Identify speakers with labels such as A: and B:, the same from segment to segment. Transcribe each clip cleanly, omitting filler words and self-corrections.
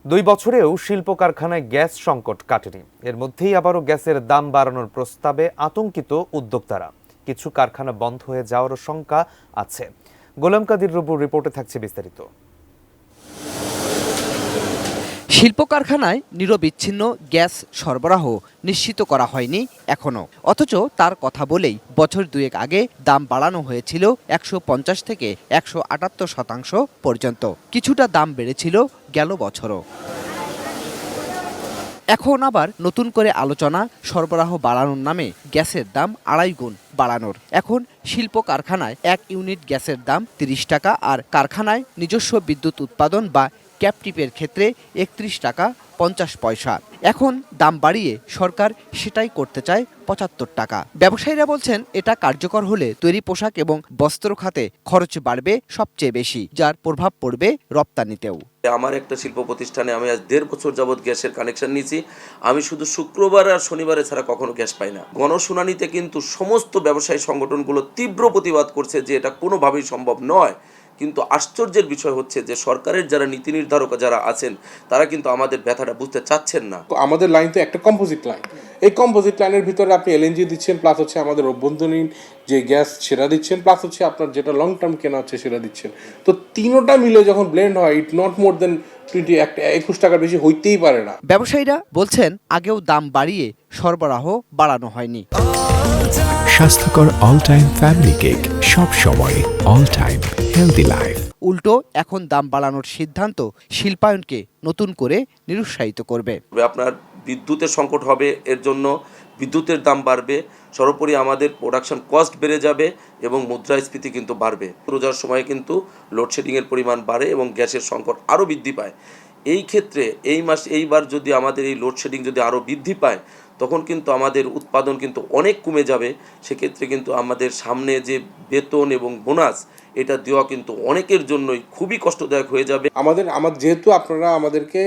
A: 2 বছরেও শিল্প কারখানায় গ্যাস সংকট কাটেনি। এর মধ্যেই আবারও গ্যাসের দাম বাড়ানোর প্রস্তাবে আতঙ্কিত উদ্যোক্তারা। কিছু কারখানা বন্ধ হয়ে যাওয়ারও শঙ্কা আছে। গোলাম কাদির রুবুর রিপোর্টে থাকছে বিস্তারিত।
B: শিল্প কারখানায় নিরবিচ্ছিন্ন গ্যাস সরবরাহ নিশ্চিত করা হয়নি এখনো, অথচ তার কথা বলেই বছর দুয়েক আগে দাম বাড়ানো হয়েছিল 150 থেকে 178% পর্যন্ত। কিছুটা দাম বেড়েছিল গেল বছরও। এখন আবার নতুন করে আলোচনা সরবরাহ বাড়ানোর নামে গ্যাসের দাম 2.5 গুণ বাড়ানোর। এখন শিল্প কারখানায় 1 ইউনিট গ্যাসের দাম 30 টাকা, আর কারখানায় নিজস্ব বিদ্যুৎ উৎপাদন বা ক্যাপটিপের ক্ষেত্রে 31 টাকা 50 পয়সা। এখন দাম বাড়িয়ে সরকার সেটাই করতে চায় 75 টাকা। ব্যবসায়ীরা বলছেন, এটা কার্যকর হলে তৈরি পোশাক এবং বস্ত্র খাতে খরচ বাড়বে সবচেয়ে বেশি, যার প্রভাব পড়বে রপ্তানিতেও।
C: আমার একটা শিল্প প্রতিষ্ঠানে আমি আজ 1.5 বছর যাবৎ গ্যাসের কানেকশন নিয়েছি। আমি শুধু শুক্রবার আর শনিবারে ছাড়া কখনো গ্যাস পাই না। গণশুনানিতে কিন্তু সমস্ত ব্যবসায়ী সংগঠনগুলো তীব্র প্রতিবাদ করছে যে এটা কোনোভাবেই সম্ভব নয়। কিন্তু আশ্চর্যের বিষয় হচ্ছে যে সরকারের যারা নীতি নির্ধারক যারা আছেন তারা কিন্তু আমাদের ব্যথাটা বুঝতে চাচ্ছেন না।
D: আমাদের লাইন তো একটা কম্পোজিট লাইন। এই কম্পোজিট লাইনের ভিতরে আপনি এলএনজি দিচ্ছেন, প্লাস হচ্ছে আমাদের অভ্যন্তরীণ যে গ্যাস সেটা দিচ্ছেন, প্লাস হচ্ছে আপনার যেটা লং টার্ম কেনা হচ্ছে সেটা দিচ্ছেন। তো তিনোটা মিলে যখন ব্লেন্ড হয়, ইট নট মোর দেন 21 টাকার বেশি হইতেই পারে না।
B: ব্যবসায়ীরা বলছেন, আগেও দাম বাড়িয়ে সরবরাহ বাড়ানো হয়নি।
E: স্বাস্থ্যকর অল টাইম ফ্যামিলি কেক, সব সময় অল টাইম হেলদি লাইফ।
B: উল্টো এখন দাম বাড়ানোর সিদ্ধান্ত শিল্পায়নকে নতুন করে নিরুৎসাহিত করবে।
C: আপনার বিদ্যুতের সংকট হবে, এর জন্য বিদ্যুতের দাম বাড়বে, সর্বোপরি আমাদের প্রোডাকশন কস্ট বেড়ে যাবে এবং মুদ্রাস্ফীতি কিন্তু বাড়বে। রোজার সময় কিন্তু লোডশেডিংয়ের পরিমাণ বাড়ে এবং গ্যাসের সংকট আরও বৃদ্ধি পায়। এই ক্ষেত্রে এইবার যদি আমাদের এই লোডশেডিং যদি আরও বৃদ্ধি পায়, তখন কিন্তু আমাদের উৎপাদন কিন্তু অনেক কমে যাবে। সেক্ষেত্রে কিন্তু আমাদের সামনে যে বেতন এবং বোনাস এটা দেওয়া কিন্তু অনেকের জন্যই খুবই কষ্টদায়ক হয়ে যাবে।
D: আমাদের যেহেতু আপনারা আমাদেরকে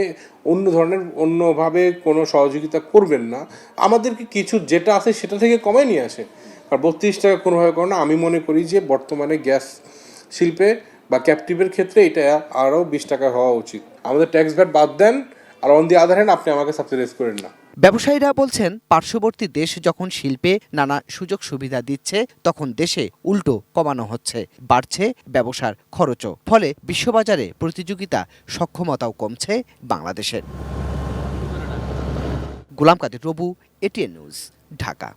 D: অন্যভাবে কোনো সহযোগিতা করবেন না, আমাদেরকে কিছু যেটা আছে সেটা থেকে কমায় নিয়ে আসে। আর 32 টাকা কোনোভাবে করে না। আমি মনে করি যে বর্তমানে গ্যাস শিল্পে বা ক্যাপটিভের ক্ষেত্রে এটা আরও 20 টাকা হওয়া উচিত। আমাদের ট্যাক্স ভ্যাট বাদ দেন, আর অন দি আদার হ্যান্ড আপনি আমাকে সাবসিডাইজ করেন না।
B: ব্যবসায়ীরা বলছেন, পার্শ্ববর্তী দেশ যখন শিল্পে নানা সুযোগ সুবিধা দিচ্ছে, তখন দেশে উল্টো কমানো হচ্ছে, বাড়ছে ব্যবসার খরচও। ফলে বিশ্ববাজারে প্রতিযোগিতা সক্ষমতাও কমছে বাংলাদেশের। গোলাম কাদের রবু, এটিএন নিউজ, ঢাকা।